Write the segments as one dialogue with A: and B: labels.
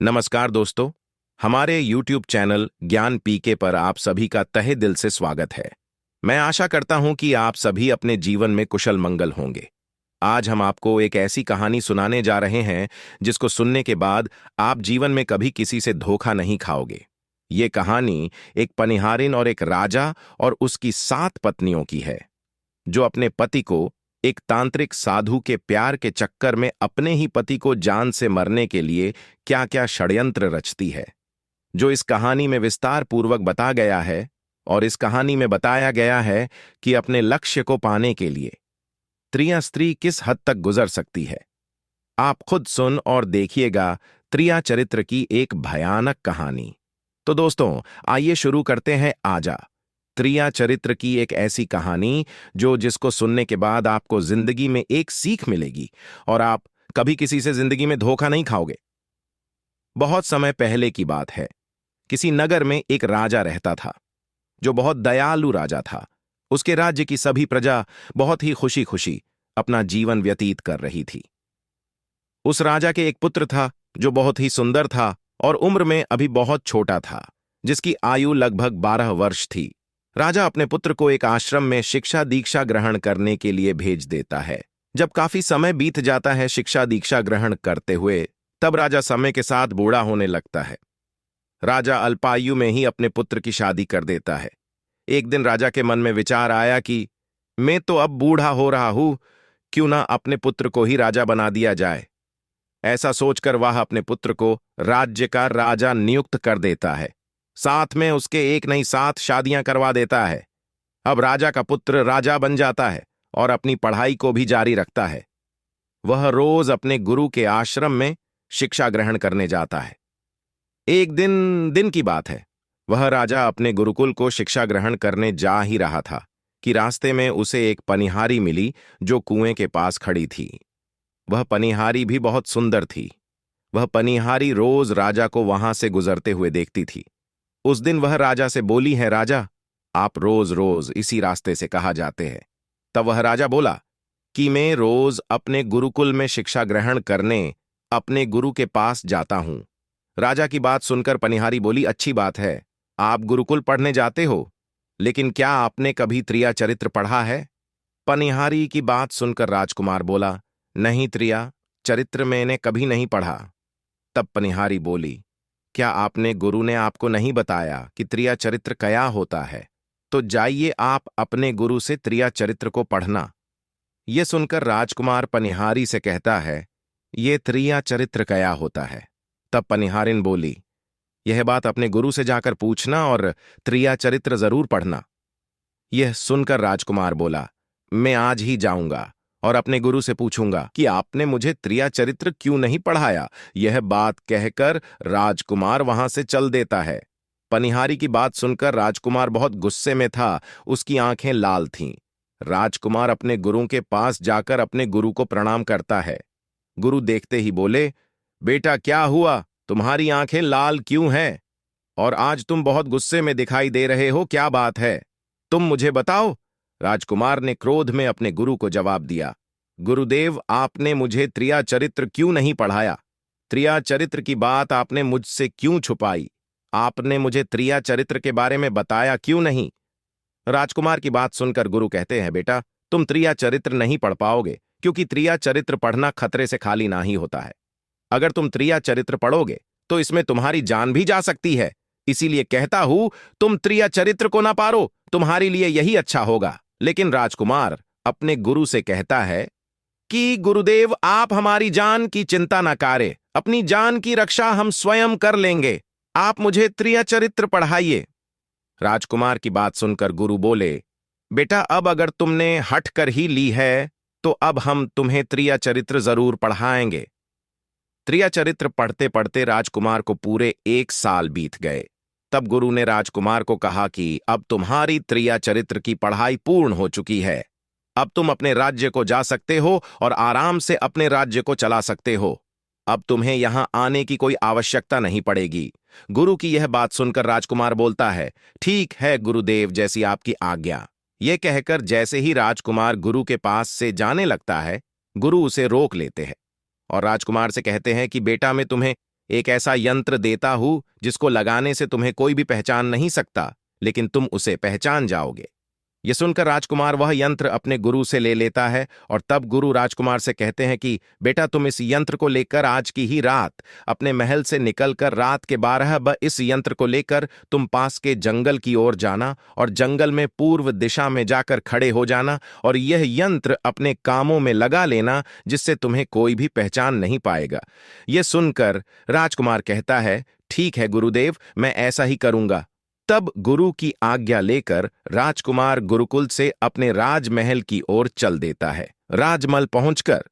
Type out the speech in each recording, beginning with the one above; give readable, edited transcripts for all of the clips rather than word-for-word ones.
A: नमस्कार दोस्तों, हमारे YouTube चैनल ज्ञान पीके पर आप सभी का तहे दिल से स्वागत है। मैं आशा करता हूं कि आप सभी अपने जीवन में कुशल मंगल होंगे। आज हम आपको एक ऐसी कहानी सुनाने जा रहे हैं जिसको सुनने के बाद आप जीवन में कभी किसी से धोखा नहीं खाओगे। ये कहानी एक पनिहारिन और एक राजा और उसकी 7 पत्नियों की है, जो अपने पति को एक तांत्रिक साधु के प्यार के चक्कर में अपने ही पति को जान से मरने के लिए क्या-क्या षड्यंत्र रचती है, जो इस कहानी में विस्तार पूर्वक बता गया है। और इस कहानी में बताया गया है कि अपने लक्ष्य को पाने के लिए स्त्री किस हद तक गुजर सकती है। आप खुद सुन और देखिएगा त्रिया चरित्र की एक भयानक कहानी। तो दोस्तों, आइए शुरू करते हैं आजा त्रिया चरित्र की एक ऐसी कहानी जिसको सुनने के बाद आपको जिंदगी में एक सीख मिलेगी और आप कभी किसी से जिंदगी में धोखा नहीं खाओगे। बहुत समय पहले की बात है। किसी नगर में एक राजा रहता था, जो बहुत दयालु राजा था। उसके राज्य की सभी प्रजा बहुत ही खुशी खुशी अपना जीवन व्यतीत कर रही थी। उस राजा के एक पुत्र था जो बहुत ही सुंदर था और उम्र में अभी बहुत छोटा था, जिसकी आयु लगभग 12 वर्ष थी। राजा अपने पुत्र को एक आश्रम में शिक्षा दीक्षा ग्रहण करने के लिए भेज देता है। जब काफी समय बीत जाता है शिक्षा दीक्षा ग्रहण करते हुए, तब राजा समय के साथ बूढ़ा होने लगता है। राजा अल्पायु में ही अपने पुत्र की शादी कर देता है। एक दिन राजा के मन में विचार आया कि मैं तो अब बूढ़ा हो रहा हूं, क्यों ना अपने पुत्र को ही राजा बना दिया जाए। ऐसा सोचकर वह अपने पुत्र को राज्य का राजा नियुक्त कर देता है। साथ में उसके एक नहीं 7 शादियां करवा देता है। अब राजा का पुत्र राजा बन जाता है और अपनी पढ़ाई को भी जारी रखता है। वह रोज अपने गुरु के आश्रम में शिक्षा ग्रहण करने जाता है। एक दिन की बात है, वह राजा अपने गुरुकुल को शिक्षा ग्रहण करने जा ही रहा था कि रास्ते में उसे एक पनिहारी मिली जो कुएं के पास खड़ी थी। वह पनिहारी भी बहुत सुंदर थी। वह पनिहारी रोज राजा को वहां से गुजरते हुए देखती थी। उस दिन वह राजा से बोली, है राजा, आप रोज रोज इसी रास्ते से कहाँ जाते हैं? तब वह राजा बोला कि मैं रोज अपने गुरुकुल में शिक्षा ग्रहण करने अपने गुरु के पास जाता हूं। राजा की बात सुनकर पनिहारी बोली, अच्छी बात है, आप गुरुकुल पढ़ने जाते हो, लेकिन क्या आपने कभी त्रिया चरित्र पढ़ा है? पनिहारी की बात सुनकर राजकुमार बोला, नहीं त्रिया चरित्र मैंने कभी नहीं पढ़ा। तब पनिहारी बोली, क्या आपने गुरु ने आपको नहीं बताया कि त्रिया चरित्र क्या होता है? तो जाइए आप अपने गुरु से त्रिया चरित्र को पढ़ना। यह सुनकर राजकुमार पनिहारी से कहता है, ये त्रिया चरित्र क्या होता है? तब पनिहारिन बोली, यह बात अपने गुरु से जाकर पूछना और त्रिया चरित्र जरूर पढ़ना। यह सुनकर राजकुमार बोला, मैं आज ही जाऊंगा और अपने गुरु से पूछूंगा कि आपने मुझे त्रिया चरित्र क्यों नहीं पढ़ाया। यह बात कहकर राजकुमार वहां से चल देता है। पनिहारी की बात सुनकर राजकुमार बहुत गुस्से में था, उसकी आंखें लाल थीं। राजकुमार अपने गुरु के पास जाकर अपने गुरु को प्रणाम करता है। गुरु देखते ही बोले, बेटा क्या हुआ, तुम्हारी आंखें लाल क्यों हैं? और आज तुम बहुत गुस्से में दिखाई दे रहे हो, क्या बात है? तुम मुझे बताओ। राजकुमार ने क्रोध में अपने गुरु को जवाब दिया, गुरुदेव, आपने मुझे त्रिया चरित्र क्यों नहीं पढ़ाया? त्रिया चरित्र की बात आपने मुझसे क्यों छुपाई? आपने मुझे त्रिया चरित्र के बारे में बताया क्यों नहीं? राजकुमार की बात सुनकर गुरु कहते हैं, बेटा तुम त्रिया चरित्र नहीं पढ़ पाओगे, क्योंकि त्रिया चरित्र पढ़ना खतरे से खाली ना ही होता है। अगर तुम त्रिया चरित्र पढ़ोगे तो इसमें तुम्हारी जान भी जा सकती है। इसीलिए कहता हूं, तुम त्रिया चरित्र को ना पारो, तुम्हारे लिए यही अच्छा होगा। लेकिन राजकुमार अपने गुरु से कहता है कि गुरुदेव, आप हमारी जान की चिंता न करें, अपनी जान की रक्षा हम स्वयं कर लेंगे, आप मुझे त्रिया चरित्र पढ़ाइए। राजकुमार की बात सुनकर गुरु बोले, बेटा अब अगर तुमने हट कर ही ली है तो अब हम तुम्हें त्रिया चरित्र जरूर पढ़ाएंगे। त्रिया चरित्र पढ़ते पढ़ते राजकुमार को पूरे 1 साल बीत गए। तब गुरु ने राजकुमार को कहा कि अब तुम्हारी त्रिया चरित्र की पढ़ाई पूर्ण हो चुकी है। अब तुम अपने राज्य को जा सकते हो और आराम से अपने राज्य को चला सकते हो। अब तुम्हें यहां आने की कोई आवश्यकता नहीं पड़ेगी। गुरु की यह बात सुनकर राजकुमार बोलता है, ठीक है गुरुदेव, जैसी आपकी आज्ञा। यह कहकर जैसे ही राजकुमार गुरु के पास से जाने लगता है, गुरु उसे रोक लेते हैं और राजकुमार से कहते हैं कि बेटा मैं तुम्हें एक ऐसा यंत्र देता हूं जिसको लगाने से तुम्हें कोई भी पहचान नहीं सकता, लेकिन तुम उसे पहचान जाओगे। यह सुनकर राजकुमार वह यंत्र अपने गुरु से ले लेता है और तब गुरु राजकुमार से कहते हैं कि बेटा, तुम इस यंत्र को लेकर आज की ही रात अपने महल से निकलकर रात के 12 बजे इस यंत्र को लेकर तुम पास के जंगल की ओर जाना और जंगल में पूर्व दिशा में जाकर खड़े हो जाना और यह यंत्र अपने कामों में लगा लेना, जिससे तुम्हें कोई भी पहचान नहीं पाएगा। यह सुनकर राजकुमार कहता है, ठीक है गुरुदेव, मैं ऐसा ही करूंगा। तब गुरु की आज्ञा लेकर राजकुमार गुरुकुल से अपने राजमहल की ओर चल देता है। राजमहल पहुंचकर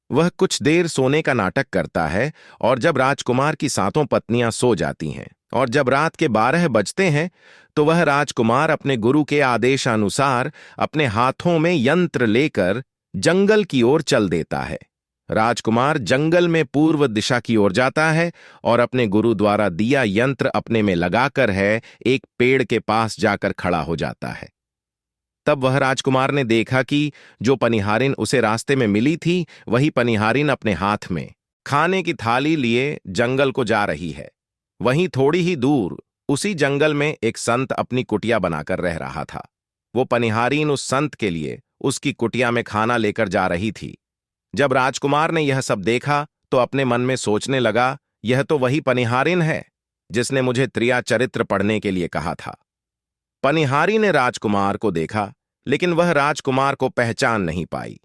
A: वह कुछ देर सोने का नाटक करता है और जब राजकुमार की सातों पत्नियां सो जाती हैं और जब रात के 12 बजते हैं तो वह राजकुमार अपने गुरु के आदेशानुसार अपने हाथों में यंत्र लेकर जंगल की ओर चल देता है। राजकुमार जंगल में पूर्व दिशा की ओर जाता है और अपने गुरु द्वारा दिया यंत्र अपने में लगाकर है एक पेड़ के पास जाकर खड़ा हो जाता है। तब वह राजकुमार ने देखा कि जो पनिहारिन उसे रास्ते में मिली थी, वही पनिहारिन अपने हाथ में खाने की थाली लिए जंगल को जा रही है। वहीं थोड़ी ही दूर उसी जंगल में एक संत अपनी कुटिया बनाकर रह रहा था। वो पनिहारिन उस संत के लिए उसकी कुटिया में खाना लेकर जा रही थी। जब राजकुमार ने यह सब देखा तो अपने मन में सोचने लगा, यह तो वही पनिहारिन है जिसने मुझे त्रिया चरित्र पढ़ने के लिए कहा था। पनिहारी ने राजकुमार को देखा, लेकिन वह राजकुमार को पहचान नहीं पाई,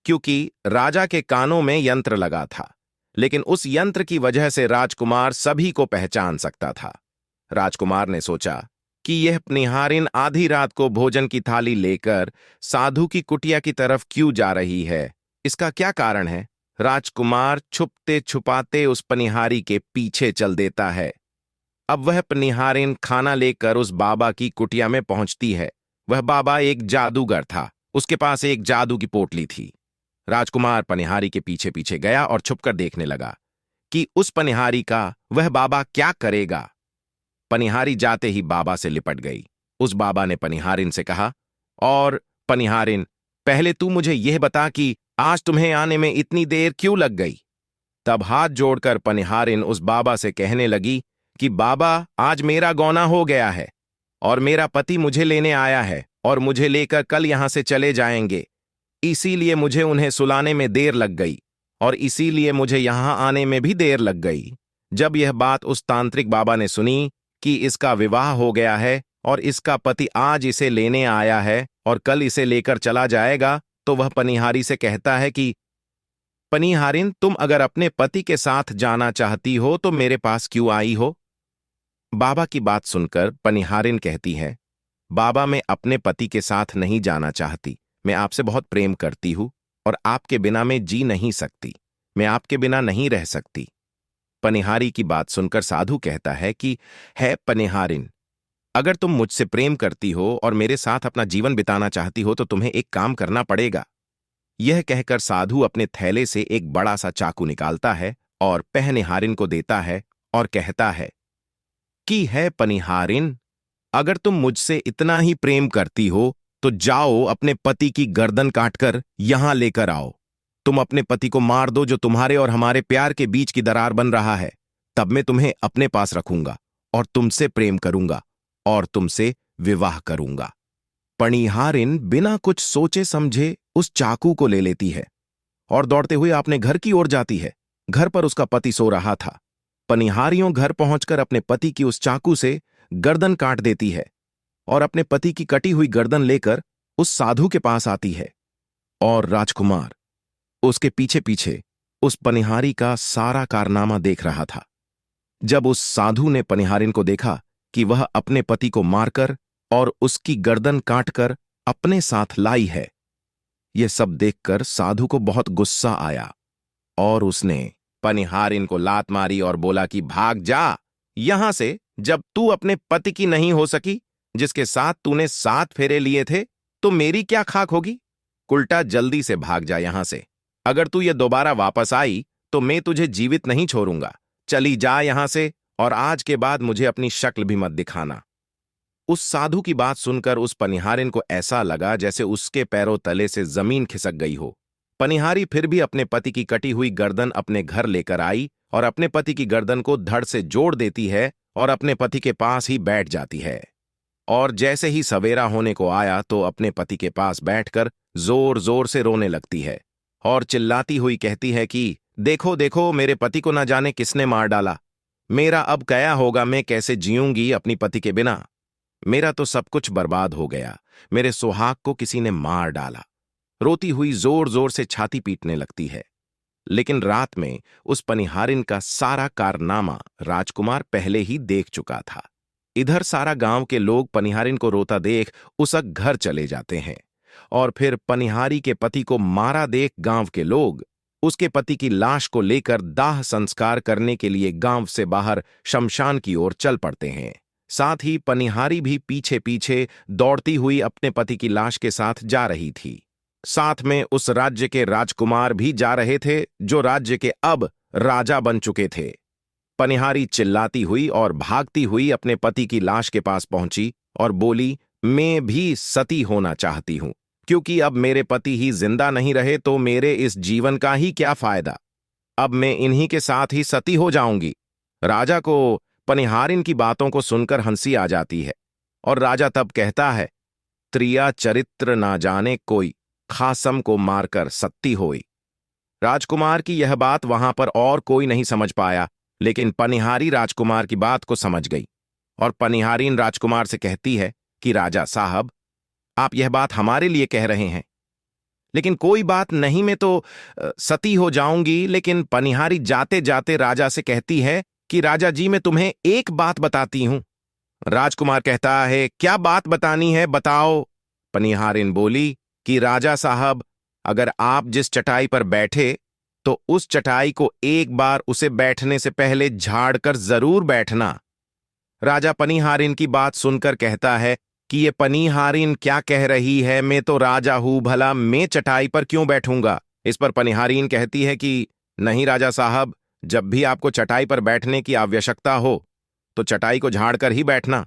A: क्योंकि राजा के कानों में यंत्र लगा था, लेकिन उस यंत्र की वजह से राजकुमार सभी को पहचान सकता था। राजकुमार ने सोचा कि यह पनिहारिन आधी रात को भोजन की थाली लेकर साधु की कुटिया की तरफ क्यों जा रही है, इसका क्या कारण है। राजकुमार छुपते छुपाते उस पनिहारी के पीछे चल देता है। अब वह पनिहारिन खाना लेकर उस बाबा की कुटिया में पहुंचती है। वह बाबा एक जादूगर था, उसके पास एक जादू की पोटली थी। राजकुमार पनिहारी के पीछे पीछे गया और छुपकर देखने लगा कि उस पनिहारी का वह बाबा क्या करेगा। पनिहारी जाते ही बाबा से लिपट गई। उस बाबा ने पनिहारिन से कहा, और पनिहारिन, पहले तू मुझे यह बता कि आज तुम्हें आने में इतनी देर क्यों लग गई। तब हाथ जोड़कर पनिहारिन उस बाबा से कहने लगी कि बाबा, आज मेरा गौना हो गया है और मेरा पति मुझे लेने आया है और मुझे लेकर कल यहां से चले जाएंगे, इसीलिए मुझे उन्हें सुलाने में देर लग गई और इसीलिए मुझे यहां आने में भी देर लग गई। जब यह बात उस तांत्रिक बाबा ने सुनी कि इसका विवाह हो गया है और इसका पति आज इसे लेने आया है और कल इसे लेकर चला जाएगा, तो वह पनिहारी से कहता है कि पनिहारिन, तुम अगर अपने पति के साथ जाना चाहती हो तो मेरे पास क्यों आई हो। बाबा की बात सुनकर पनिहारिन कहती है, बाबा, मैं अपने पति के साथ नहीं जाना चाहती। मैं आपसे बहुत प्रेम करती हूं और आपके बिना मैं जी नहीं सकती। मैं आपके बिना नहीं रह सकती। पनिहारी की बात सुनकर साधु कहता है कि है पनिहारिन, अगर तुम मुझसे प्रेम करती हो और मेरे साथ अपना जीवन बिताना चाहती हो तो तुम्हें एक काम करना पड़ेगा। यह कहकर साधु अपने थैले से एक बड़ा सा चाकू निकालता है और पनिहारिन को देता है और कहता है कि है पनिहारिन, अगर तुम मुझसे इतना ही प्रेम करती हो तो जाओ अपने पति की गर्दन काटकर यहां लेकर आओ। तुम अपने पति को मार दो जो तुम्हारे और हमारे प्यार के बीच की दरार बन रहा है। तब मैं तुम्हें अपने पास रखूंगा और तुमसे प्रेम करूंगा और तुमसे विवाह करूंगा। पनिहारिन बिना कुछ सोचे समझे उस चाकू को ले लेती है और दौड़ते हुए अपने घर की ओर जाती है। घर पर उसका पति सो रहा था। पनिहारियों घर पहुंचकर अपने पति की उस चाकू से गर्दन काट देती है और अपने पति की कटी हुई गर्दन लेकर उस साधु के पास आती है और राजकुमार उसके पीछे पीछे उस पनिहारी का सारा कारनामा देख रहा था। जब उस साधु ने पनिहारिन को देखा कि वह अपने पति को मारकर और उसकी गर्दन काटकर अपने साथ लाई है, यह सब देखकर साधु को बहुत गुस्सा आया और उसने पनिहारिन को लात मारी और बोला कि भाग जा यहां से। जब तू अपने पति की नहीं हो सकी, जिसके साथ तूने 7 फेरे लिए थे, तो मेरी क्या खाक होगी। उल्टा जल्दी से भाग जा यहां से। अगर तू ये दोबारा वापस आई तो मैं तुझे जीवित नहीं छोड़ूंगा। चली जा यहां से और आज के बाद मुझे अपनी शक्ल भी मत दिखाना। उस साधु की बात सुनकर उस पनिहारिन को ऐसा लगा जैसे उसके पैरों तले से जमीन खिसक गई हो। पनिहारी फिर भी अपने पति की कटी हुई गर्दन अपने घर लेकर आई और अपने पति की गर्दन को धड़ से जोड़ देती है और अपने पति के पास ही बैठ जाती है। और जैसे ही सवेरा होने को आया तो अपने पति के पास बैठकर जोर जोर से रोने लगती है और चिल्लाती हुई कहती है कि देखो देखो, मेरे पति को ना जाने किसने मार डाला। मेरा अब क्या होगा, मैं कैसे जीऊंगी अपनी पति के बिना। मेरा तो सब कुछ बर्बाद हो गया, मेरे सुहाग को किसी ने मार डाला। रोती हुई जोर जोर से छाती पीटने लगती है। लेकिन रात में उस पनिहारिन का सारा कारनामा राजकुमार पहले ही देख चुका था। इधर सारा गांव के लोग पनिहारिन को रोता देख उसक घर चले जाते हैं और फिर पनिहारी के पति को मारा देख गांव के लोग उसके पति की लाश को लेकर दाह संस्कार करने के लिए गांव से बाहर शमशान की ओर चल पड़ते हैं। साथ ही पनिहारी भी पीछे पीछे दौड़ती हुई अपने पति की लाश के साथ जा रही थी। साथ में उस राज्य के राजकुमार भी जा रहे थे जो राज्य के अब राजा बन चुके थे। पनिहारी चिल्लाती हुई और भागती हुई अपने पति की लाश के पास पहुंची और बोली, मैं भी सती होना चाहती हूं, क्योंकि अब मेरे पति ही जिंदा नहीं रहे तो मेरे इस जीवन का ही क्या फायदा। अब मैं इन्हीं के साथ ही सती हो जाऊंगी। राजा को पनिहारिन की बातों को सुनकर हंसी आ जाती है और राजा तब कहता है, त्रिया चरित्र ना जाने कोई, खासम को मारकर सत्ती होई। राजकुमार की यह बात वहां पर और कोई नहीं समझ पाया, लेकिन पनिहारी राजकुमार की बात को समझ गई और पनिहारीन राजकुमार से कहती है कि राजा साहब, आप यह बात हमारे लिए कह रहे हैं, लेकिन कोई बात नहीं, मैं तो सती हो जाऊंगी। लेकिन पनिहारी जाते जाते राजा से कहती है कि राजा जी, मैं तुम्हें एक बात बताती हूं। राजकुमार कहता है, क्या बात बतानी है, बताओ। पनिहारिन बोली कि राजा साहब, अगर आप जिस चटाई पर बैठे तो उस चटाई को एक बार उसे बैठने से पहले झाड़कर जरूर बैठना। राजा पनिहारिन की बात सुनकर कहता है कि ये पनिहारिन क्या कह रही है, मैं तो राजा हूं, भला मैं चटाई पर क्यों बैठूंगा। इस पर पनिहारिन कहती है कि नहीं राजा साहब, जब भी आपको चटाई पर बैठने की आवश्यकता हो तो चटाई को झाड़कर ही बैठना।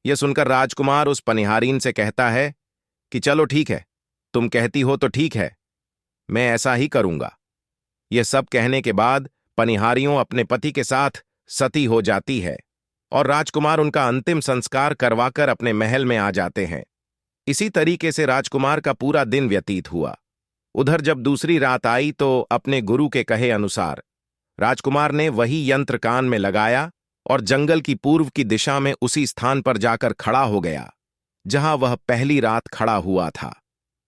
A: यह सुनकर राजकुमार उस पनिहारिन से कहता है कि चलो ठीक है, तुम कहती हो तो ठीक है, मैं ऐसा ही करूंगा। यह सब कहने के बाद पनिहारियों अपने पति के साथ सती हो जाती है और राजकुमार उनका अंतिम संस्कार करवाकर अपने महल में आ जाते हैं। इसी तरीके से राजकुमार का पूरा दिन व्यतीत हुआ। उधर जब दूसरी रात आई तो अपने गुरु के कहे अनुसार राजकुमार ने वही यंत्र कान में लगाया और जंगल की पूर्व की दिशा में उसी स्थान पर जाकर खड़ा हो गया जहां वह पहली रात खड़ा हुआ था।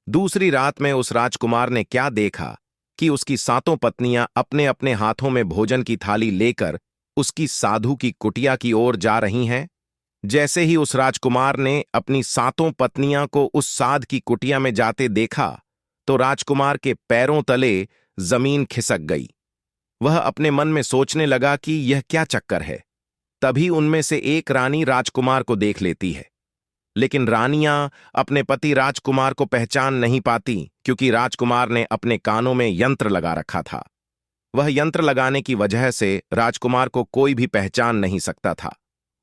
A: दूसरी रात में उस राजकुमार ने क्या देखा कि उसकी सातों पत्नियां अपने अपने हाथों में भोजन की थाली लेकर उसकी साधु की कुटिया की ओर जा रही हैं। जैसे ही उस राजकुमार ने अपनी सातों पत्नियां को उस साध की कुटिया में जाते देखा तो राजकुमार के पैरों तले जमीन खिसक गई। वह अपने मन में सोचने लगा कि यह क्या चक्कर है। तभी उनमें से एक रानी राजकुमार को देख लेती है, लेकिन रानियां अपने पति राजकुमार को पहचान नहीं पाती क्योंकि राजकुमार ने अपने कानों में यंत्र लगा रखा था। वह यंत्र लगाने की वजह से राजकुमार को कोई भी पहचान नहीं सकता था।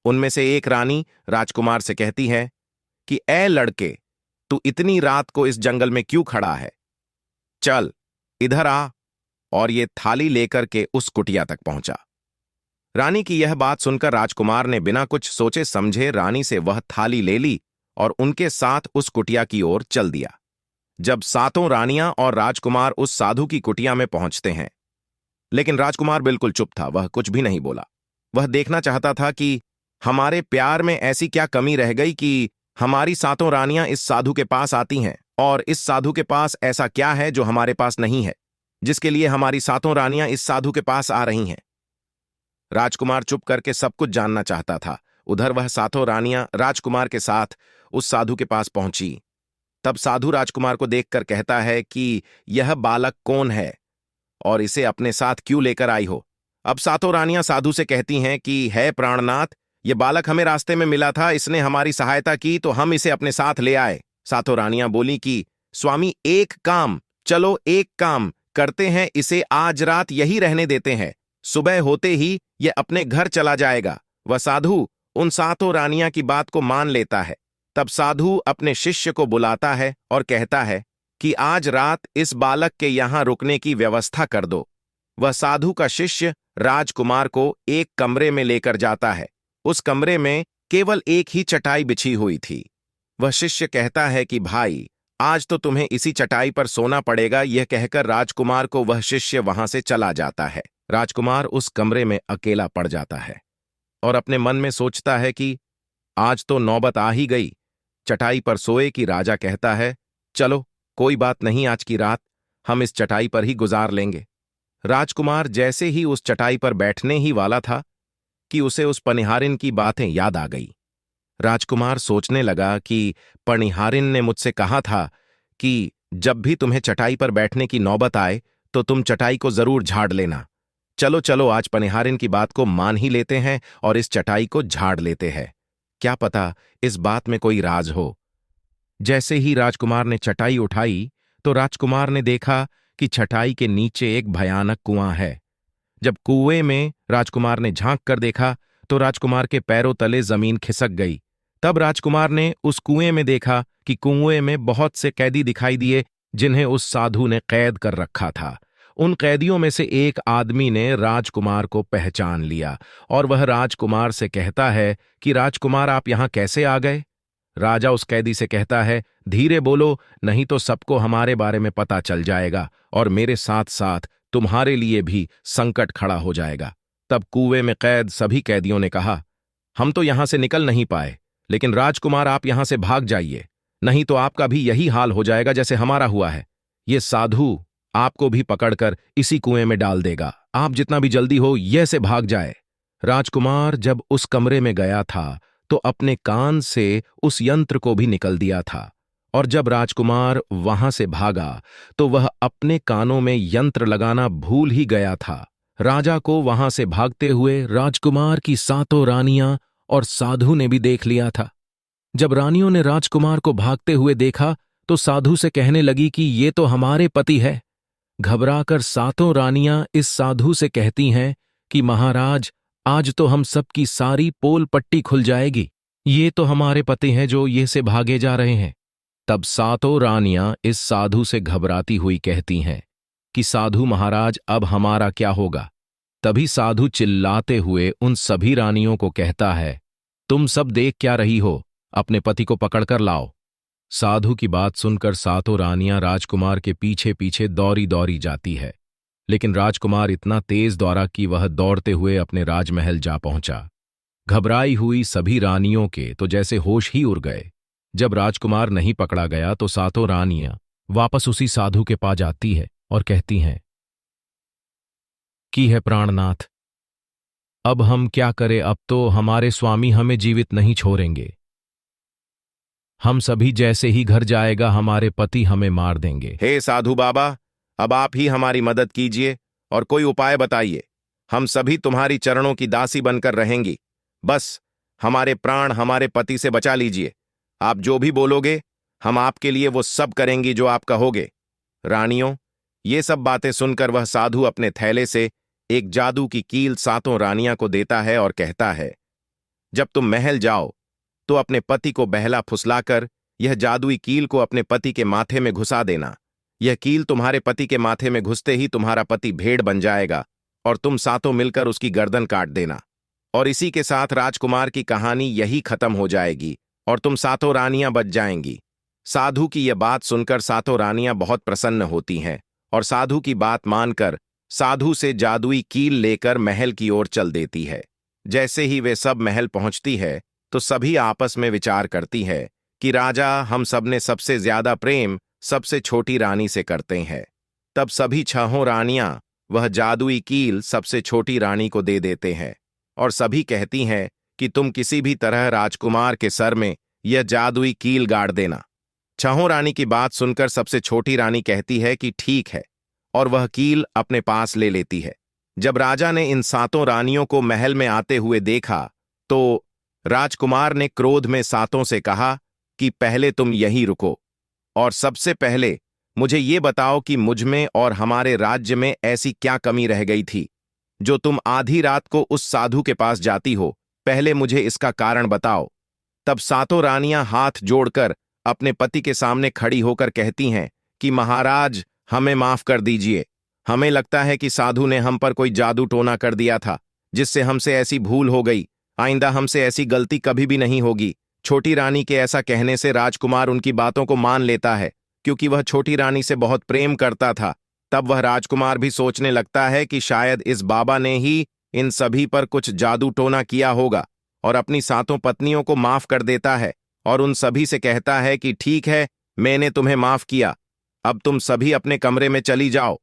A: उनमें से एक रानी राजकुमार से कहती है कि ए लड़के, तू इतनी रात को इस जंगल में क्यों खड़ा है? चल इधर आ। और ये थाली लेकर के उस कुटिया तक पहुंचा। रानी की यह बात सुनकर राजकुमार ने बिना कुछ सोचे समझे रानी से वह थाली ले ली और उनके साथ उस कुटिया की ओर चल दिया। जब सातों रानियां और राजकुमार उस साधु की कुटिया में पहुंचते हैं, लेकिन राजकुमार बिल्कुल चुप था, वह कुछ भी नहीं बोला। वह देखना चाहता था कि हमारे प्यार में ऐसी क्या कमी रह गई कि हमारी सातों रानियां इस साधु के पास आती हैं, और इस साधु के पास ऐसा क्या है जो हमारे पास नहीं है, जिसके लिए हमारी सातों रानियां इस साधु के पास आ रही हैं। राजकुमार चुप करके सब कुछ जानना चाहता था। उधर वह सातों रानियां राजकुमार के साथ उस साधु के पास पहुंची। तब साधु राजकुमार को देखकर कहता है कि यह बालक कौन है और इसे अपने साथ क्यों लेकर आई हो? अब सातों रानियां साधु से कहती हैं कि है प्राणनाथ, यह बालक हमें रास्ते में मिला था, इसने हमारी सहायता की तो हम इसे अपने साथ ले आए। सातों रानियां बोली कि स्वामी, एक काम, चलो एक काम करते हैं, इसे आज रात यही रहने देते हैं, सुबह होते ही यह अपने घर चला जाएगा। वह साधु उन सातों रानियां की बात को मान लेता है। तब साधु अपने शिष्य को बुलाता है और कहता है कि आज रात इस बालक के यहां रुकने की व्यवस्था कर दो। वह साधु का शिष्य राजकुमार को एक कमरे में लेकर जाता है। उस कमरे में केवल एक ही चटाई बिछी हुई थी। वह शिष्य कहता है कि भाई, आज तो तुम्हें इसी चटाई पर सोना पड़ेगा। यह कहकर राजकुमार को वह शिष्य वहां से चला जाता है। राजकुमार उस कमरे में अकेला पड़ जाता है और अपने मन में सोचता है कि आज तो नौबत आ ही गई, चटाई पर सोए कि राजा कहता है, चलो कोई बात नहीं, आज की रात हम इस चटाई पर ही गुजार लेंगे। राजकुमार जैसे ही उस चटाई पर बैठने ही वाला था कि उसे उस पनिहारिन की बातें याद आ गई। राजकुमार सोचने लगा कि पनिहारिन ने मुझसे कहा था कि जब भी तुम्हें चटाई पर बैठने की नौबत आए तो तुम चटाई को जरूर झाड़ लेना। चलो चलो, आज पनिहारिन की बात को मान ही लेते हैं और इस चटाई को झाड़ लेते हैं। क्या पता इस बात में कोई राज हो। जैसे ही राजकुमार ने चटाई उठाई तो राजकुमार ने देखा कि चटाई के नीचे एक भयानक कुआं है। जब कुएं में राजकुमार ने झांक कर देखा तो राजकुमार के पैरों तले जमीन खिसक गई। तब राजकुमार ने उस कुएं में देखा कि कुएं में बहुत से कैदी दिखाई दिए जिन्हें उस साधु ने कैद कर रखा था। उन कैदियों में से एक आदमी ने राजकुमार को पहचान लिया और वह राजकुमार से कहता है कि राजकुमार, आप यहां कैसे आ गए? राजा उस कैदी से कहता है, धीरे बोलो, नहीं तो सबको हमारे बारे में पता चल जाएगा और मेरे साथ साथ तुम्हारे लिए भी संकट खड़ा हो जाएगा। तब कुएं में कैद सभी कैदियों ने कहा, हम तो यहां से निकल नहीं पाए, लेकिन राजकुमार आप यहां से भाग जाइए, नहीं तो आपका भी यही हाल हो जाएगा जैसे हमारा हुआ है। ये साधु आपको भी पकड़कर इसी कुएं में डाल देगा। आप जितना भी जल्दी हो यह से भाग जाए। राजकुमार जब उस कमरे में गया था तो अपने कान से उस यंत्र को भी निकल दिया था, और जब राजकुमार वहां से भागा तो वह अपने कानों में यंत्र लगाना भूल ही गया था। राजा को वहां से भागते हुए राजकुमार की सातों रानियां और साधु ने भी देख लिया था। जब रानियों ने राजकुमार को भागते हुए देखा तो साधु से कहने लगी कि ये तो हमारे पति है। घबराकर सातों रानियां इस साधु से कहती हैं कि महाराज, आज तो हम सबकी सारी पोल पट्टी खुल जाएगी। ये तो हमारे पति हैं जो ये से भागे जा रहे हैं। तब सातों रानियां इस साधु से घबराती हुई कहती हैं कि साधु महाराज, अब हमारा क्या होगा? तभी साधु चिल्लाते हुए उन सभी रानियों को कहता है, तुम सब देख क्या रही हो? अपने पति को पकड़कर लाओ। साधु की बात सुनकर सातों रानियां राजकुमार के पीछे पीछे दौड़ी दौड़ी जाती है, लेकिन राजकुमार इतना तेज दौड़ा कि वह दौड़ते हुए अपने राजमहल जा पहुंचा। घबराई हुई सभी रानियों के तो जैसे होश ही उड़ गए। जब राजकुमार नहीं पकड़ा गया तो सातों रानियां वापस उसी साधु के पास जाती है और कहती हैं कि है प्राणनाथ, अब हम क्या करें? अब तो हमारे स्वामी हमें जीवित नहीं छोड़ेंगे। हम सभी जैसे ही घर जाएगा हमारे पति हमें मार देंगे। हे साधु बाबा, अब आप ही हमारी मदद कीजिए और कोई उपाय बताइए। हम सभी तुम्हारी चरणों की दासी बनकर रहेंगी। बस हमारे प्राण हमारे पति से बचा लीजिए। आप जो भी बोलोगे हम आपके लिए वो सब करेंगी जो आप कहोगे। रानियों, ये सब बातें सुनकर वह साधु अपने थैले से एक जादू की कील सातों रानियां को देता है और कहता है, जब तुम महल जाओ तो अपने पति को बहला फुसलाकर यह जादुई कील को अपने पति के माथे में घुसा देना। यह कील तुम्हारे पति के माथे में घुसते ही तुम्हारा पति भेड़ बन जाएगा और तुम सातों मिलकर उसकी गर्दन काट देना। और इसी के साथ राजकुमार की कहानी यही खत्म हो जाएगी और तुम सातों रानियां बच जाएंगी। साधु की यह बात सुनकर सातों रानियां बहुत प्रसन्न होती हैं और साधु की बात मानकर साधु से जादुई कील लेकर महल की ओर चल देती है। जैसे ही वे सब महल पहुंचती है तो सभी आपस में विचार करती है कि राजा, हम सबने सबसे ज्यादा प्रेम सबसे छोटी रानी से करते हैं। तब सभी छहों रानियां वह जादुई कील सबसे छोटी रानी को दे देते हैं और सभी कहती हैं कि तुम किसी भी तरह राजकुमार के सर में यह जादुई कील गाड़ देना। छहों रानी की बात सुनकर सबसे छोटी रानी कहती है कि ठीक है, और वह कील अपने पास ले लेती है। जब राजा ने इन सातों रानियों को महल में आते हुए देखा तो राजकुमार ने क्रोध में सातों से कहा कि पहले तुम यहीं रुको और सबसे पहले मुझे ये बताओ कि मुझमें और हमारे राज्य में ऐसी क्या कमी रह गई थी जो तुम आधी रात को उस साधु के पास जाती हो। पहले मुझे इसका कारण बताओ। तब सातों रानियां हाथ जोड़कर अपने पति के सामने खड़ी होकर कहती हैं कि महाराज हमें माफ कर दीजिए। हमें लगता है कि साधु ने हम पर कोई जादू टोना कर दिया था, जिससे हमसे ऐसी भूल हो गई। आइंदा हमसे ऐसी गलती कभी भी नहीं होगी। छोटी रानी के ऐसा कहने से राजकुमार उनकी बातों को मान लेता है, क्योंकि वह छोटी रानी से बहुत प्रेम करता था। तब वह राजकुमार भी सोचने लगता है कि शायद इस बाबा ने ही इन सभी पर कुछ जादू टोना किया होगा, और अपनी सातों पत्नियों को माफ कर देता है और उन सभी से कहता है कि ठीक है, मैंने तुम्हें माफ किया, अब तुम सभी अपने कमरे में चली जाओ।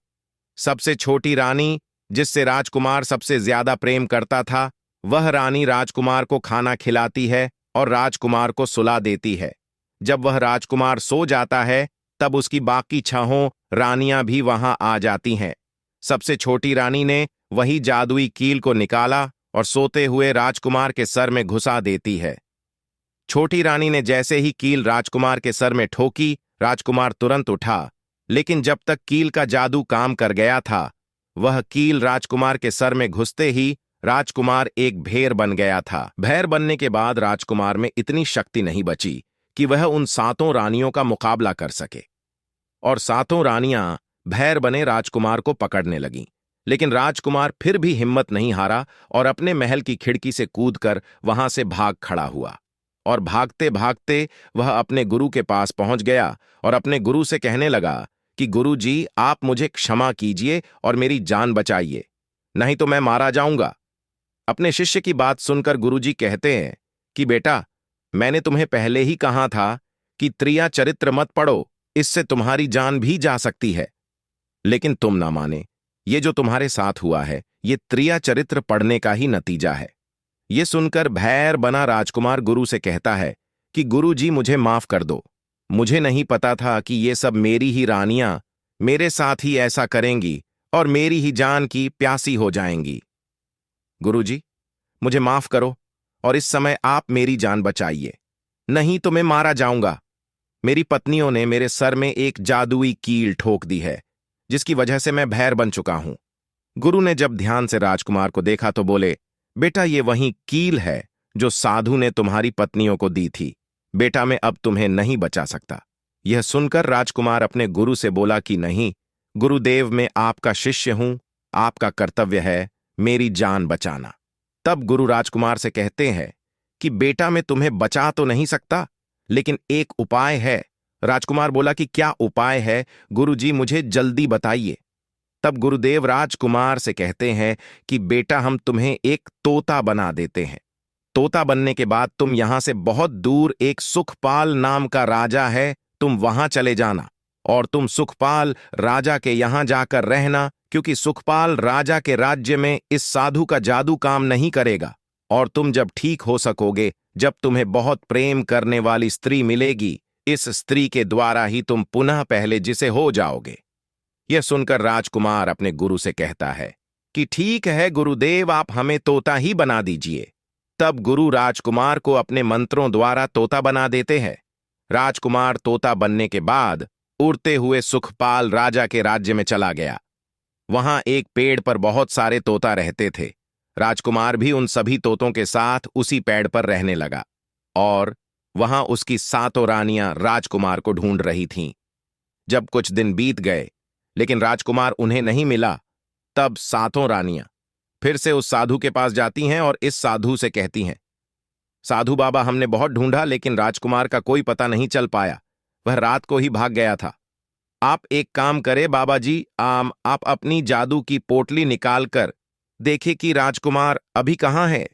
A: सबसे छोटी रानी, जिससे राजकुमार सबसे ज्यादा प्रेम करता था, वह रानी राजकुमार को खाना खिलाती है और राजकुमार को सुला देती है। जब वह राजकुमार सो जाता है, तब उसकी बाकी छहों रानियां भी वहां आ जाती हैं। सबसे छोटी रानी ने वही जादुई कील को निकाला और सोते हुए राजकुमार के सर में घुसा देती है। छोटी रानी ने जैसे ही कील राजकुमार के सर में ठोकी, राजकुमार तुरंत उठा, लेकिन जब तक कील का जादू काम कर गया था, वह कील राजकुमार के सर में घुसते ही राजकुमार एक भेड़ बन गया था। भेड़ बनने के बाद राजकुमार में इतनी शक्ति नहीं बची कि वह उन सातों रानियों का मुकाबला कर सके, और सातों रानियां भेड़ बने राजकुमार को पकड़ने लगीं। लेकिन राजकुमार फिर भी हिम्मत नहीं हारा और अपने महल की खिड़की से कूदकर वहां से भाग खड़ा हुआ, और भागते भागते वह अपने गुरु के पास पहुंच गया और अपने गुरु से कहने लगा कि गुरु जी, आप मुझे क्षमा कीजिए और मेरी जान बचाइए, नहीं तो मैं मारा जाऊंगा। अपने शिष्य की बात सुनकर गुरुजी कहते हैं कि बेटा, मैंने तुम्हें पहले ही कहा था कि त्रिया चरित्र मत पढ़ो, इससे तुम्हारी जान भी जा सकती है, लेकिन तुम ना माने। ये जो तुम्हारे साथ हुआ है, ये त्रिया चरित्र पढ़ने का ही नतीजा है। ये सुनकर भैर बना राजकुमार गुरु से कहता है कि गुरु जी, मुझे माफ कर दो। मुझे नहीं पता था कि ये सब मेरी ही रानियां मेरे साथ ही ऐसा करेंगी और मेरी ही जान की प्यासी हो जाएंगी। गुरु जी, मुझे माफ करो और इस समय आप मेरी जान बचाइए, नहीं तो मैं मारा जाऊंगा। मेरी पत्नियों ने मेरे सर में एक जादुई कील ठोक दी है, जिसकी वजह से मैं भैर बन चुका हूं। गुरु ने जब ध्यान से राजकुमार को देखा तो बोले, बेटा, ये वही कील है जो साधु ने तुम्हारी पत्नियों को दी थी। बेटा, मैं अब तुम्हें नहीं बचा सकता। यह सुनकर राजकुमार अपने गुरु से बोला कि नहीं गुरुदेव, मैं आपका शिष्य हूं, आपका कर्तव्य है मेरी जान बचाना। तब गुरु राजकुमार से कहते हैं कि बेटा, मैं तुम्हें बचा तो नहीं सकता, लेकिन एक उपाय है। राजकुमार बोला कि क्या उपाय है गुरुजी, मुझे जल्दी बताइए। तब गुरुदेव राजकुमार से कहते हैं कि बेटा, हम तुम्हें एक तोता बना देते हैं। तोता बनने के बाद तुम यहां से बहुत दूर एक सुखपाल नाम का राजा है, तुम वहां चले जाना और तुम सुखपाल राजा के यहां जाकर रहना, क्योंकि सुखपाल राजा के राज्य में इस साधु का जादू काम नहीं करेगा। और तुम जब ठीक हो सकोगे, जब तुम्हें बहुत प्रेम करने वाली स्त्री मिलेगी, इस स्त्री के द्वारा ही तुम पुनः पहले जिसे हो जाओगे। यह सुनकर राजकुमार अपने गुरु से कहता है कि ठीक है गुरुदेव, आप हमें तोता ही बना दीजिए। तब गुरु राजकुमार को अपने मंत्रों द्वारा तोता बना देते हैं। राजकुमार तोता बनने के बाद उड़ते हुए सुखपाल राजा के राज्य में चला गया। वहां एक पेड़ पर बहुत सारे तोता रहते थे। राजकुमार भी उन सभी तोतों के साथ उसी पेड़ पर रहने लगा, और वहां उसकी सातों रानियां राजकुमार को ढूंढ रही थीं। जब कुछ दिन बीत गए लेकिन राजकुमार उन्हें नहीं मिला, तब सातों रानियां फिर से उस साधु के पास जाती हैं और इस साधु से कहती हैं, साधु बाबा, हमने बहुत ढूंढा लेकिन राजकुमार का कोई पता नहीं चल पाया, वह रात को ही भाग गया था। आप एक काम करें बाबा जी, आप अपनी जादू की पोटली निकालकर देखें कि राजकुमार अभी कहाँ है।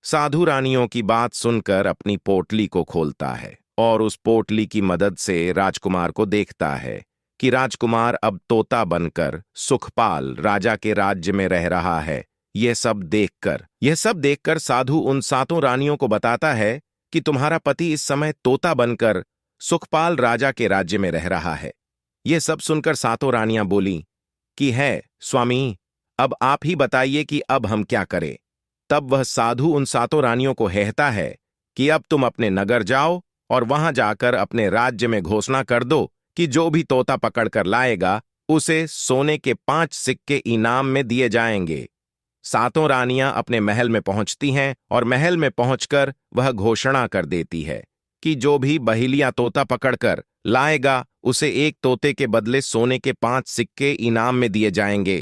A: साधु रानियों की बात सुनकर अपनी पोटली को खोलता है और उस पोटली की मदद से राजकुमार को देखता है कि राजकुमार अब तोता बनकर सुखपाल राजा के राज्य में रह रहा है। यह सब देखकर साधु उन सातों रानियों को बताता है कि तुम्हारा पति इस समय तोता बनकर सुखपाल राजा के राज्य में रह रहा है। यह सब सुनकर सातों रानियां बोली कि है स्वामी, अब आप ही बताइए कि अब हम क्या करें। तब वह साधु उन सातों रानियों को कहता है कि अब तुम अपने नगर जाओ और वहां जाकर अपने राज्य में घोषणा कर दो कि जो भी तोता पकड़ कर लाएगा उसे सोने के 5 सिक्के इनाम में दिए जाएंगे। सातों रानियां अपने महल में पहुंचती हैं और महल में पहुंचकर वह घोषणा कर देती है कि जो भी बहेलिया तोता पकड़कर लाएगा उसे एक तोते के बदले सोने के 5 सिक्के इनाम में दिए जाएंगे।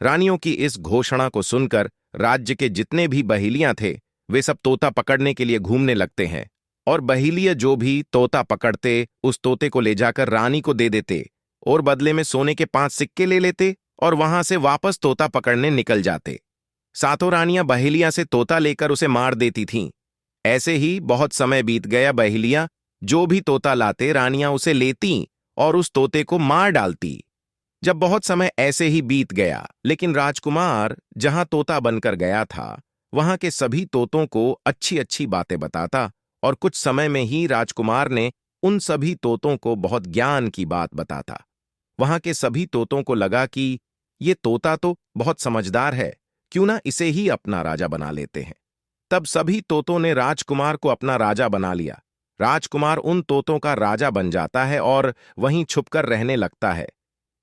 A: रानियों की इस घोषणा को सुनकर राज्य के जितने भी बहेलियां थे वे सब तोता पकड़ने के लिए घूमने लगते हैं, और बहेलिया जो भी तोता पकड़ते उस तोते को ले जाकर रानी को दे देते और बदले में सोने के 5 सिक्के ले लेते और वहां से वापस तोता पकड़ने निकल जाते। सातों रानियां बहेलिया से तोता लेकर उसे मार देती थीं। ऐसे ही बहुत समय बीत गया। बहेलिया जो भी तोता लाते रानियां उसे लेती और उस तोते को मार डालती। जब बहुत समय ऐसे ही बीत गया, लेकिन राजकुमार जहां तोता बनकर गया था वहां के सभी तोतों को अच्छी अच्छी बातें बताता, और कुछ समय में ही राजकुमार ने उन सभी तोतों को बहुत ज्ञान की बात बताता। वहां के सभी तोतों को लगा कि ये तोता तो बहुत समझदार है, क्यों ना इसे ही अपना राजा बना लेते हैं। तब सभी तोतों ने राजकुमार को अपना राजा बना लिया। राजकुमार उन तोतों का राजा बन जाता है और वहीं छुपकर रहने लगता है।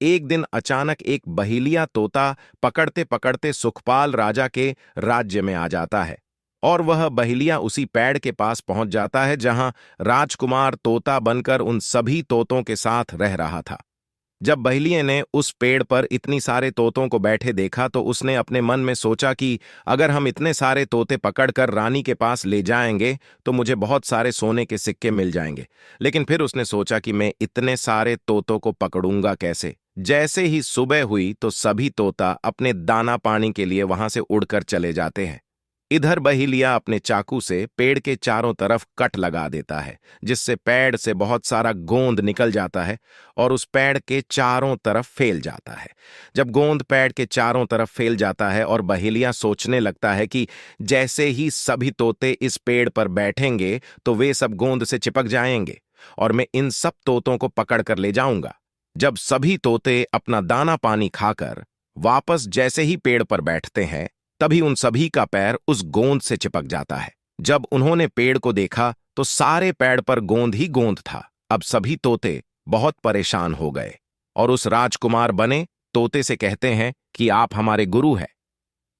A: एक दिन अचानक एक बहेलिया तोता पकड़ते पकड़ते सुखपाल राजा के राज्य में आ जाता है, और वह बहेलिया उसी पेड़ के पास पहुंच जाता है जहां राजकुमार तोता बनकर उन सभी तोतों के साथ रह रहा था। जब बहेलिये ने उस पेड़ पर इतनी सारे तोतों को बैठे देखा तो उसने अपने मन में सोचा कि अगर हम इतने सारे तोते पकड़कर रानी के पास ले जाएंगे तो मुझे बहुत सारे सोने के सिक्के मिल जाएंगे। लेकिन फिर उसने सोचा कि मैं इतने सारे तोतों को पकड़ूंगा कैसे। जैसे ही सुबह हुई तो सभी तोता अपने दाना पानी के लिए वहां से उड़कर चले जाते हैं। इधर बहेलिया अपने चाकू से पेड़ के चारों तरफ कट लगा देता है, जिससे पेड़ से बहुत सारा गोंद निकल जाता है और उस पेड़ के चारों तरफ फैल जाता है। जब गोंद पेड़ के चारों तरफ फैल जाता है और बहेलिया सोचने लगता है कि जैसे ही सभी तोते इस पेड़ पर बैठेंगे तो वे सब गोंद से चिपक जाएंगे और मैं इन सब तोतों को पकड़ कर ले जाऊंगा। जब सभी तोते अपना दाना पानी खाकर वापस जैसे ही पेड़ पर बैठते हैं तभी उन सभी का पैर उस गोंद से चिपक जाता है। जब उन्होंने पेड़ को देखा तो सारे पेड़ पर गोंद ही गोंद था। अब सभी तोते बहुत परेशान हो गए और उस राजकुमार बने तोते से कहते हैं कि आप हमारे गुरु हैं,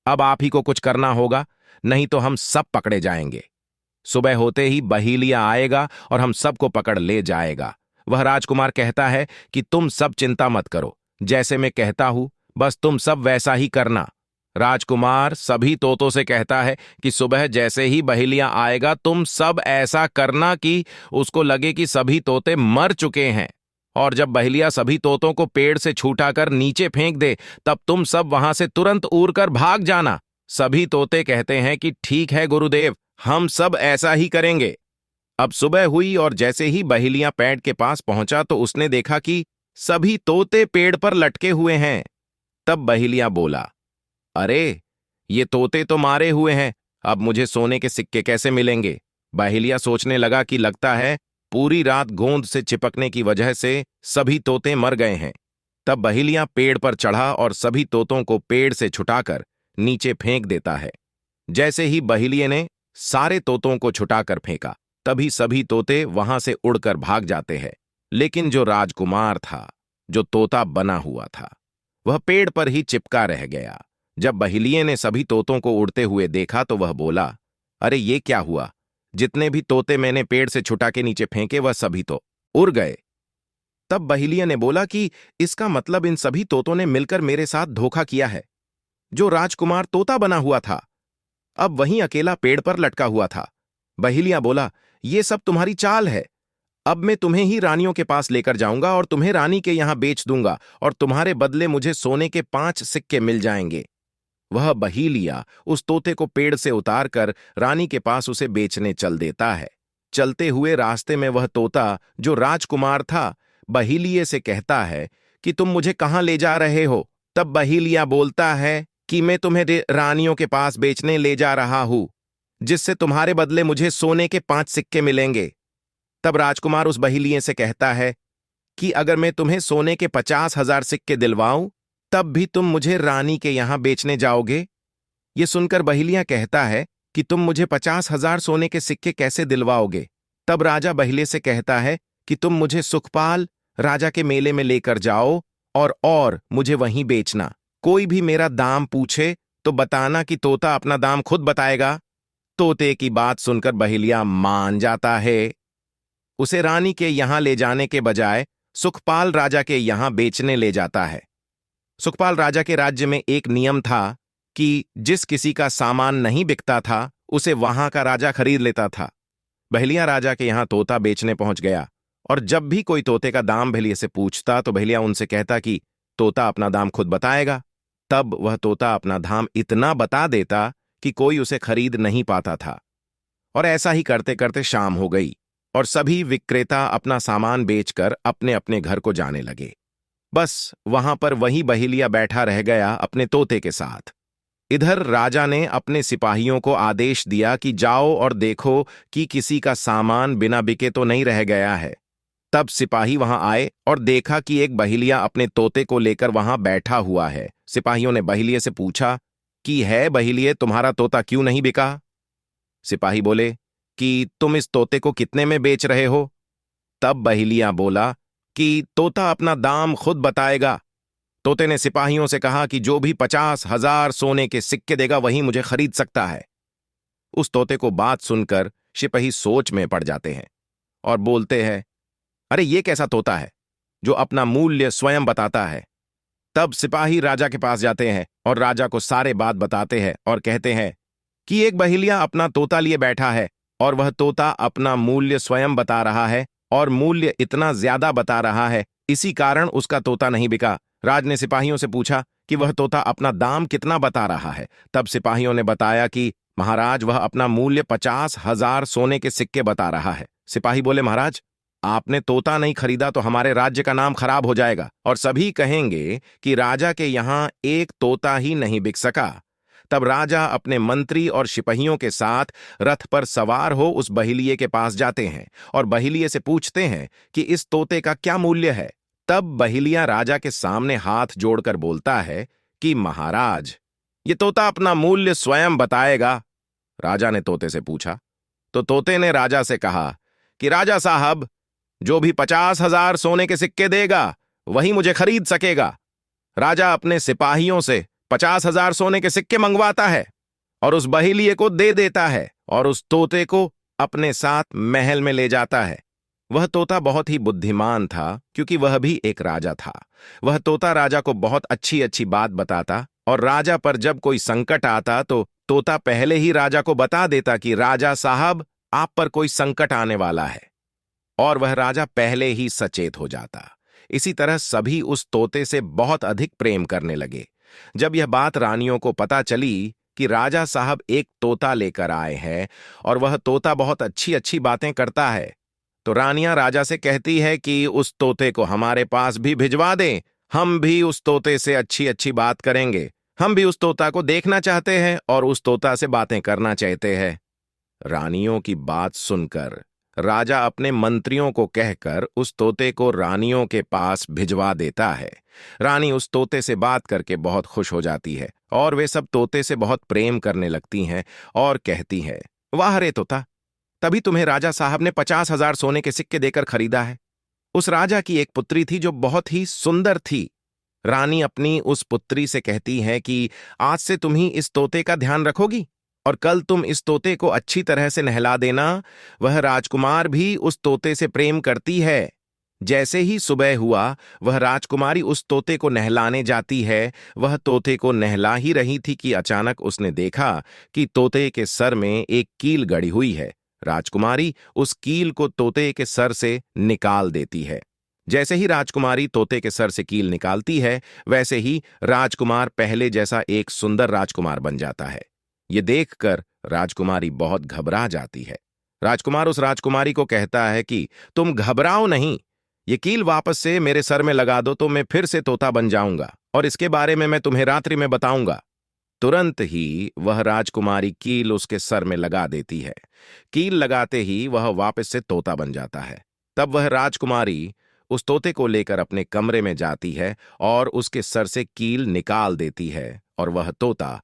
A: अब आप ही को कुछ करना होगा, नहीं तो हम सब पकड़े जाएंगे। सुबह होते ही बहेलिया आएगा और हम सबको पकड़ ले जाएगा। वह राजकुमार कहता है कि तुम सब चिंता मत करो, जैसे मैं कहता हूं बस तुम सब वैसा ही करना। राजकुमार सभी तोतों से कहता है कि सुबह जैसे ही बहेलिया आएगा तुम सब ऐसा करना कि उसको लगे कि सभी तोते मर चुके हैं, और जब बहेलिया सभी तोतों को पेड़ से छूटाकर नीचे फेंक दे तब तुम सब वहां से तुरंत उड़कर भाग जाना। सभी तोते कहते हैं कि ठीक है गुरुदेव, हम सब ऐसा ही करेंगे। अब सुबह हुई और जैसे ही बहेलिया पेड़ के पास पहुंचा तो उसने देखा कि सभी तोते पेड़ पर लटके हुए हैं। तब बहेलिया बोला, अरे ये तोते तो मारे हुए हैं, अब मुझे सोने के सिक्के कैसे मिलेंगे। बहेलिया सोचने लगा कि लगता है पूरी रात गोंद से चिपकने की वजह से सभी तोते मर गए हैं। तब बहेलिया पेड़ पर चढ़ा और सभी तोतों को पेड़ से छुटाकर नीचे फेंक देता है। जैसे ही बहेलिये ने सारे तोतों को छुटाकर फेंका तभी सभी तोते वहां से उड़कर भाग जाते हैं। लेकिन जो राजकुमार था, जो तोता बना हुआ था, वह पेड़ पर ही चिपका रह गया। जब बहेलिये ने सभी तोतों को उड़ते हुए देखा तो वह बोला, अरे ये क्या हुआ, जितने भी तोते मैंने पेड़ से छुटा के नीचे फेंके वह सभी तो उड़ गए। तब बहेलिये ने बोला कि इसका मतलब इन सभी तोतों ने मिलकर मेरे साथ धोखा किया है। जो राजकुमार तोता बना हुआ था अब वहीं अकेला पेड़ पर लटका हुआ था। बहेलिया बोला, ये सब तुम्हारी चाल है, अब मैं तुम्हें ही रानियों के पास लेकर जाऊंगा और तुम्हें रानी के यहां बेच दूंगा और तुम्हारे बदले मुझे सोने के 5 सिक्के मिल जाएंगे। वह बहेलिया उस तोते को पेड़ से उतारकर रानी के पास उसे बेचने चल देता है। चलते हुए रास्ते में वह तोता जो राजकुमार था बहेलिये से कहता है कि तुम मुझे कहां ले जा रहे हो। तब बहेलिया बोलता है कि मैं तुम्हें रानियों के पास बेचने ले जा रहा हूं, जिससे तुम्हारे बदले मुझे सोने के 5 सिक्के मिलेंगे। तब राजकुमार उस बहेलिये से कहता है कि अगर मैं तुम्हें सोने के 50,000 सिक्के दिलवाऊं तब भी तुम मुझे रानी के यहां बेचने जाओगे। ये सुनकर बहेलिया कहता है कि तुम मुझे 50,000 सोने के सिक्के कैसे दिलवाओगे। तब राजा बहेलिये से कहता है कि तुम मुझे सुखपाल राजा के मेले में लेकर जाओ और मुझे वहीं बेचना। कोई भी मेरा दाम पूछे तो बताना कि तोता अपना दाम खुद बताएगा। तोते की बात सुनकर बहेलिया मान जाता है उसे रानी के यहां ले जाने के बजाय सुखपाल राजा के यहां बेचने ले जाता है। सुखपाल राजा के राज्य में एक नियम था कि जिस किसी का सामान नहीं बिकता था उसे वहां का राजा खरीद लेता था। बहेलिया राजा के यहां तोता बेचने पहुंच गया, और जब भी कोई तोते का दाम बहेलिया से पूछता तो बहेलिया उनसे कहता कि तोता अपना दाम खुद बताएगा। तब वह तोता अपना दाम इतना बता देता कि कोई उसे खरीद नहीं पाता था। और ऐसा ही करते करते शाम हो गई और सभी विक्रेता अपना सामान बेचकर अपने अपने घर को जाने लगे। बस वहां पर वही बहेलिया बैठा रह गया अपने तोते के साथ। इधर राजा ने अपने सिपाहियों को आदेश दिया कि जाओ और देखो कि किसी का सामान बिना बिके तो नहीं रह गया है। तब सिपाही वहां आए और देखा कि एक बहेलिया अपने तोते को लेकर वहां बैठा हुआ है। सिपाहियों ने बहेलिये से पूछा कि है बहेलिये, तुम्हारा तोता क्यों नहीं बिका? सिपाही बोले कि तुम इस तोते को कितने में बेच रहे हो? तब बहेलिया बोला कि तोता अपना दाम खुद बताएगा। तोते ने सिपाहियों से कहा कि जो भी 50,000 सोने के सिक्के देगा वही मुझे खरीद सकता है। उस तोते को बात सुनकर सिपाही सोच में पड़ जाते हैं और बोलते हैं, अरे ये कैसा तोता है जो अपना मूल्य स्वयं बताता है। तब सिपाही राजा के पास जाते हैं और राजा को सारे बात बताते हैं और कहते हैं कि एक बहेलिया अपना तोता लिए बैठा है और वह तोता अपना मूल्य स्वयं बता रहा है और मूल्य इतना ज्यादा बता रहा है, इसी कारण उसका तोता नहीं बिका। राज ने सिपाहियों से पूछा कि वह तोता अपना दाम कितना बता रहा है। तब सिपाहियों ने बताया कि महाराज वह अपना मूल्य 50,000 सोने के सिक्के बता रहा है। सिपाही बोले, महाराज आपने तोता नहीं खरीदा तो हमारे राज्य का नाम खराब हो जाएगा और सभी कहेंगे कि राजा के यहां एक तोता ही नहीं बिक सका। तब राजा अपने मंत्री और सिपाहियों के साथ रथ पर सवार हो उस बहेलिये के पास जाते हैं और बहेलिये से पूछते हैं कि इस तोते का क्या मूल्य है। तब बहेलिया राजा के सामने हाथ जोड़कर बोलता है कि महाराज ये तोता अपना मूल्य स्वयं बताएगा। राजा ने तोते से पूछा तो तोते ने राजा से कहा कि राजा साहब, जो भी 50,000 सोने के सिक्के देगा वही मुझे खरीद सकेगा। राजा अपने सिपाहियों से 50,000 सोने के सिक्के मंगवाता है और उस बहेलिये को दे देता है और उस तोते को अपने साथ महल में ले जाता है। वह तोता बहुत ही बुद्धिमान था क्योंकि वह भी एक राजा था। वह तोता राजा को बहुत अच्छी अच्छी बात बताता और राजा पर जब कोई संकट आता तो तोता पहले ही राजा को बता देता कि राजा साहब आप पर कोई संकट आने वाला है, और वह राजा पहले ही सचेत हो जाता। इसी तरह सभी उस तोते से बहुत अधिक प्रेम करने लगे। जब यह बात रानियों को पता चली कि राजा साहब एक तोता लेकर आए हैं और वह तोता बहुत अच्छी अच्छी बातें करता है, तो रानियां राजा से कहती है कि उस तोते को हमारे पास भी भिजवा दें, हम भी उस तोते से अच्छी अच्छी बात करेंगे। हम भी उस तोता को देखना चाहते हैं और उस तोता से बातें करना चाहते हैं। रानियों की बात सुनकर राजा अपने मंत्रियों को कहकर उस तोते को रानियों के पास भिजवा देता है। रानी उस तोते से बात करके बहुत खुश हो जाती है और वे सब तोते से बहुत प्रेम करने लगती हैं और कहती हैं, वाह रे तोता, तभी तुम्हें राजा साहब ने 50,000 सोने के सिक्के देकर खरीदा है। उस राजा की एक पुत्री थी जो बहुत ही सुंदर थी। रानी अपनी उस पुत्री से कहती है कि आज से तुम ही इस तोते का ध्यान रखोगी और कल तुम इस तोते को अच्छी तरह से नहला देना। वह राजकुमार भी उस तोते से प्रेम करती है। जैसे ही सुबह हुआ वह राजकुमारी उस तोते को नहलाने जाती है। वह तोते को नहला ही रही थी कि अचानक उसने देखा कि तोते के सर में एक कील गड़ी हुई है। राजकुमारी उस कील को तोते के सर से निकाल देती है। जैसे ही राजकुमारी तोते के सर से कील निकालती है वैसे ही राजकुमार पहले जैसा एक सुंदर राजकुमार बन जाता है। ये देखकर राजकुमारी बहुत घबरा जाती है। राजकुमार उस राजकुमारी को कहता है कि तुम घबराओ नहीं, ये कील वापस से मेरे सर में लगा दो तो मैं फिर से तोता बन जाऊंगा और इसके बारे में मैं तुम्हें रात्रि में बताऊंगा। तुरंत ही वह राजकुमारी कील उसके सर में लगा देती है। कील लगाते ही वह वापस से तोता बन जाता है। तब वह राजकुमारी उस तोते को लेकर अपने कमरे में जाती है और उसके सर से कील निकाल देती है और वह तोता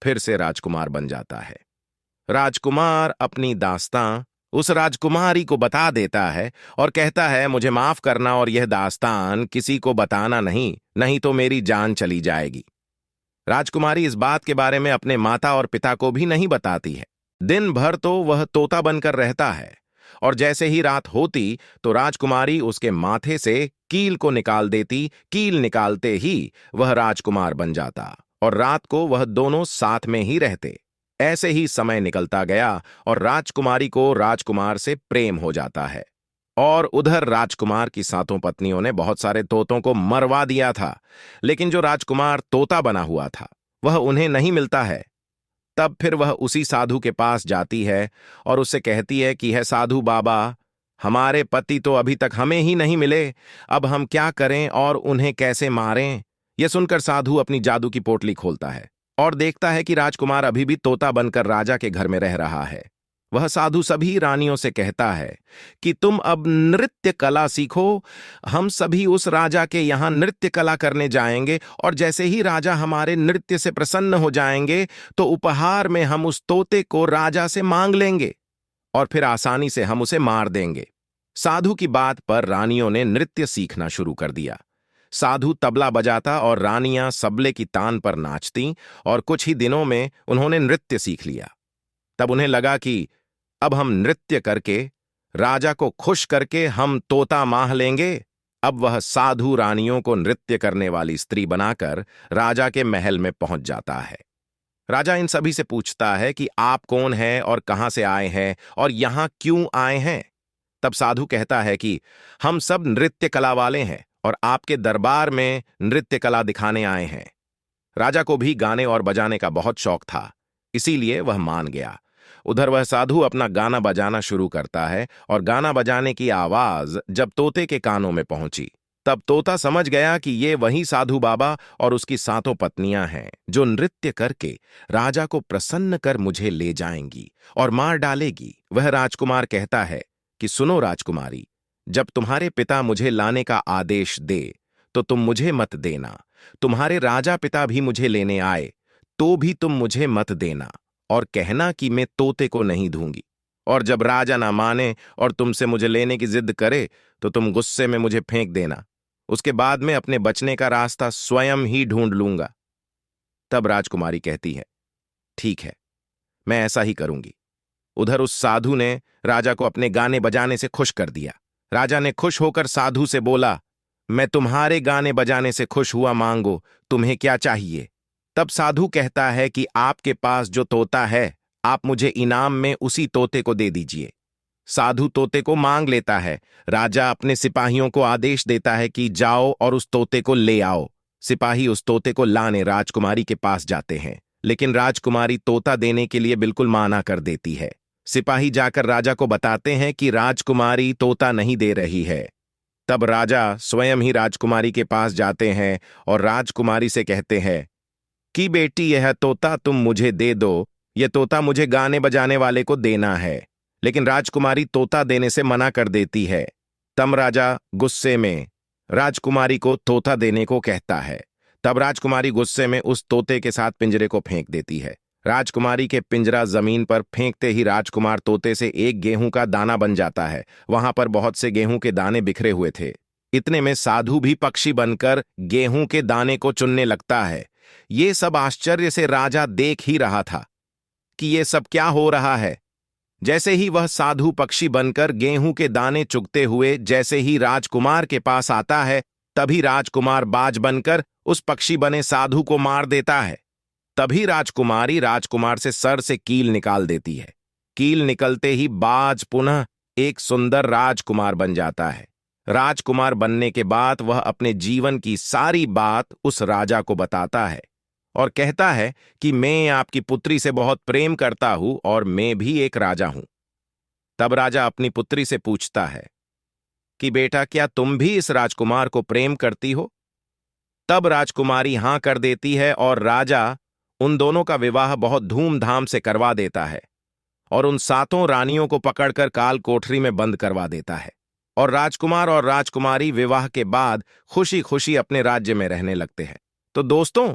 A: फिर से राजकुमार बन जाता है। राजकुमार अपनी दास्तां उस राजकुमारी को बता देता है और कहता है, मुझे माफ करना और यह दास्तान किसी को बताना नहीं, नहीं तो मेरी जान चली जाएगी। राजकुमारी इस बात के बारे में अपने माता और पिता को भी नहीं बताती है। दिन भर तो वह तोता बनकर रहता है और जैसे ही रात होती तो राजकुमारी उसके माथे से कील को निकाल देती। कील निकालते ही वह राजकुमार बन जाता और रात को वह दोनों साथ में ही रहते। ऐसे ही समय निकलता गया और राजकुमारी को राजकुमार से प्रेम हो जाता है। और उधर राजकुमार की सातों पत्नियों ने बहुत सारे तोतों को मरवा दिया था, लेकिन जो राजकुमार तोता बना हुआ था वह उन्हें नहीं मिलता है। तब फिर वह उसी साधु के पास जाती है और उससे कहती है कि है साधु बाबा, हमारे पति तो अभी तक हमें ही नहीं मिले, अब हम क्या करें और उन्हें कैसे मारें। यह सुनकर साधु अपनी जादू की पोटली खोलता है और देखता है कि राजकुमार अभी भी तोता बनकर राजा के घर में रह रहा है। वह साधु सभी रानियों से कहता है कि तुम अब नृत्य कला सीखो, हम सभी उस राजा के यहाँ नृत्य कला करने जाएंगे और जैसे ही राजा हमारे नृत्य से प्रसन्न हो जाएंगे तो उपहार में हम उस तोते को राजा से मांग लेंगे और फिर आसानी से हम उसे मार देंगे। साधु की बात पर रानियों ने नृत्य सीखना शुरू कर दिया। साधु तबला बजाता और रानियां सबले की तान पर नाचती और कुछ ही दिनों में उन्होंने नृत्य सीख लिया। तब उन्हें लगा कि अब हम नृत्य करके राजा को खुश करके हम तोता माह लेंगे। अब वह साधु रानियों को नृत्य करने वाली स्त्री बनाकर राजा के महल में पहुंच जाता है। राजा इन सभी से पूछता है कि आप कौन हैं और कहां से आए हैं और यहां क्यों आए हैं। तब साधु कहता है कि हम सब नृत्य कला वाले हैं और आपके दरबार में नृत्य कला दिखाने आए हैं। राजा को भी गाने और बजाने का बहुत शौक था, इसीलिए वह मान गया। उधर वह साधु अपना गाना बजाना शुरू करता है और गाना बजाने की आवाज जब तोते के कानों में पहुंची तब तोता समझ गया कि ये वही साधु बाबा और उसकी सातों पत्नियां हैं जो नृत्य करके राजा को प्रसन्न कर मुझे ले जाएंगी और मार डालेगी। वह राजकुमार कहता है कि सुनो राजकुमारी, जब तुम्हारे पिता मुझे लाने का आदेश दे तो तुम मुझे मत देना। तुम्हारे राजा पिता भी मुझे लेने आए तो भी तुम मुझे मत देना और कहना कि मैं तोते को नहीं दूंगी। और जब राजा ना माने और तुमसे मुझे लेने की जिद करे तो तुम गुस्से में मुझे फेंक देना। उसके बाद मैं अपने बचने का रास्ता स्वयं ही ढूंढ लूंगा। तब राजकुमारी कहती है, ठीक है, मैं ऐसा ही करूंगी। उधर उस साधु ने राजा को अपने गाने बजाने से खुश कर दिया। राजा ने खुश होकर साधु से बोला, मैं तुम्हारे गाने बजाने से खुश हुआ, मांगो, तुम्हें क्या चाहिए। तब साधु कहता है कि आपके पास जो तोता है आप मुझे इनाम में उसी तोते को दे दीजिए। साधु तोते को मांग लेता है। राजा अपने सिपाहियों को आदेश देता है कि जाओ और उस तोते को ले आओ। सिपाही उस तोते को लाने राजकुमारी के पास जाते हैं, लेकिन राजकुमारी तोता देने के लिए बिल्कुल माना कर देती है। सिपाही जाकर राजा को बताते हैं कि राजकुमारी तोता नहीं दे रही है। तब राजा स्वयं ही राजकुमारी के पास जाते हैं और राजकुमारी से कहते हैं कि बेटी, यह तोता तुम मुझे दे दो, यह तोता मुझे गाने बजाने वाले को देना है। लेकिन राजकुमारी तोता देने से मना कर देती है। तब राजा गुस्से में राजकुमारी को तोता देने को कहता है। तब राजकुमारी गुस्से में उस तोते के साथ पिंजरे को फेंक देती है। राजकुमारी के पिंजरा जमीन पर फेंकते ही राजकुमार तोते से एक गेहूं का दाना बन जाता है। वहां पर बहुत से गेहूं के दाने बिखरे हुए थे। इतने में साधु भी पक्षी बनकर गेहूं के दाने को चुनने लगता है। ये सब आश्चर्य से राजा देख ही रहा था कि ये सब क्या हो रहा है। जैसे ही वह साधु पक्षी बनकर गेहूं के दाने चुगते हुए जैसे ही राजकुमार के पास आता है, तभी राजकुमार बाज बनकर उस पक्षी बने साधु को मार देता है। तभी राजकुमारी राजकुमार से सर से कील निकाल देती है। कील निकलते ही बाज पुनः एक सुंदर राजकुमार बन जाता है। राजकुमार बनने के बाद वह अपने जीवन की सारी बात उस राजा को बताता है और कहता है कि मैं आपकी पुत्री से बहुत प्रेम करता हूं और मैं भी एक राजा हूं। तब राजा अपनी पुत्री से पूछता है कि बेटा, क्या तुम भी इस राजकुमार को प्रेम करती हो। तब राजकुमारी हां कर देती है और राजा उन दोनों का विवाह बहुत धूमधाम से करवा देता है और उन सातों रानियों को पकड़कर काल कोठरी में बंद करवा देता है। और राजकुमार और राजकुमारी विवाह के बाद खुशी खुशी अपने राज्य में रहने लगते हैं। तो दोस्तों,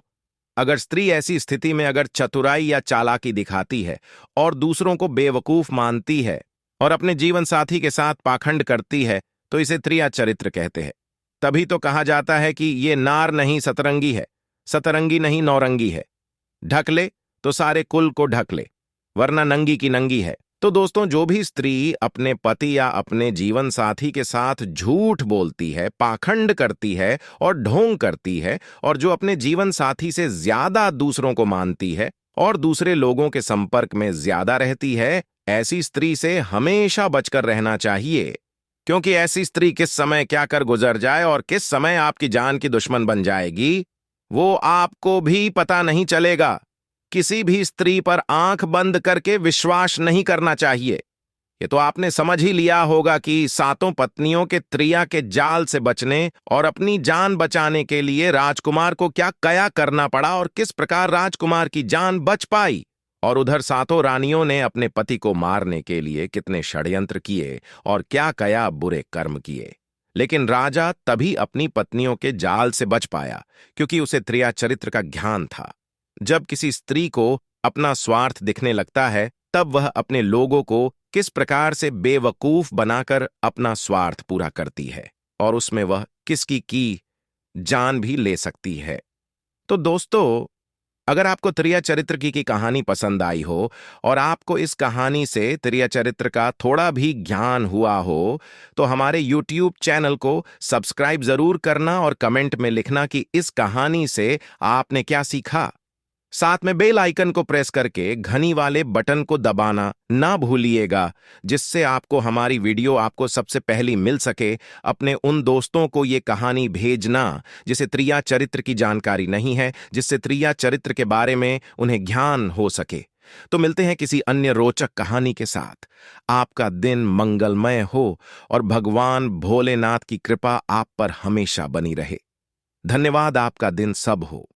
A: अगर स्त्री ऐसी स्थिति में अगर चतुराई या चालाकी दिखाती है और दूसरों को बेवकूफ मानती है और अपने जीवन साथी के साथ पाखंड करती है तो इसे त्रिया चरित्र कहते हैं। तभी तो कहा जाता है कि ये नार नहीं सतरंगी है, सतरंगी नहीं नौरंगी है। ढक ले तो सारे कुल को ढक ले, वरना नंगी की नंगी है। तो दोस्तों, जो भी स्त्री अपने पति या अपने जीवन साथी के साथ झूठ बोलती है, पाखंड करती है और ढोंग करती है, और जो अपने जीवन साथी से ज्यादा दूसरों को मानती है और दूसरे लोगों के संपर्क में ज्यादा रहती है, ऐसी स्त्री से हमेशा बचकर रहना चाहिए। क्योंकि ऐसी स्त्री किस समय क्या कर गुजर जाए और किस समय आपकी जान की दुश्मन बन जाएगी, वो आपको भी पता नहीं चलेगा। किसी भी स्त्री पर आंख बंद करके विश्वास नहीं करना चाहिए। ये तो आपने समझ ही लिया होगा कि सातों पत्नियों के त्रिया के जाल से बचने और अपनी जान बचाने के लिए राजकुमार को क्या कया करना पड़ा और किस प्रकार राजकुमार की जान बच पाई। और उधर सातों रानियों ने अपने पति को मारने के लिए कितने षड्यंत्र किए और क्या कया बुरे कर्म किए। लेकिन राजा तभी अपनी पत्नियों के जाल से बच पाया, क्योंकि उसे त्रिया चरित्र का ज्ञान था। जब किसी स्त्री को अपना स्वार्थ दिखने लगता है, तब वह अपने लोगों को किस प्रकार से बेवकूफ बनाकर अपना स्वार्थ पूरा करती है, और उसमें वह किसकी की जान भी ले सकती है। तो दोस्तों, अगर आपको त्रिया चरित्र की कहानी पसंद आई हो और आपको इस कहानी से त्रिया चरित्र का थोड़ा भी ज्ञान हुआ हो, तो हमारे YouTube चैनल को सब्सक्राइब जरूर करना और कमेंट में लिखना कि इस कहानी से आपने क्या सीखा। साथ में बेल आइकन को प्रेस करके घनी वाले बटन को दबाना ना भूलिएगा, जिससे आपको हमारी वीडियो आपको सबसे पहली मिल सके। अपने उन दोस्तों को ये कहानी भेजना जिसे त्रिया चरित्र की जानकारी नहीं है, जिससे त्रिया चरित्र के बारे में उन्हें ज्ञान हो सके। तो मिलते हैं किसी अन्य रोचक कहानी के साथ। आपका दिन मंगलमय हो और भगवान भोलेनाथ की कृपा आप पर हमेशा बनी रहे। धन्यवाद। आपका दिन शुभ हो।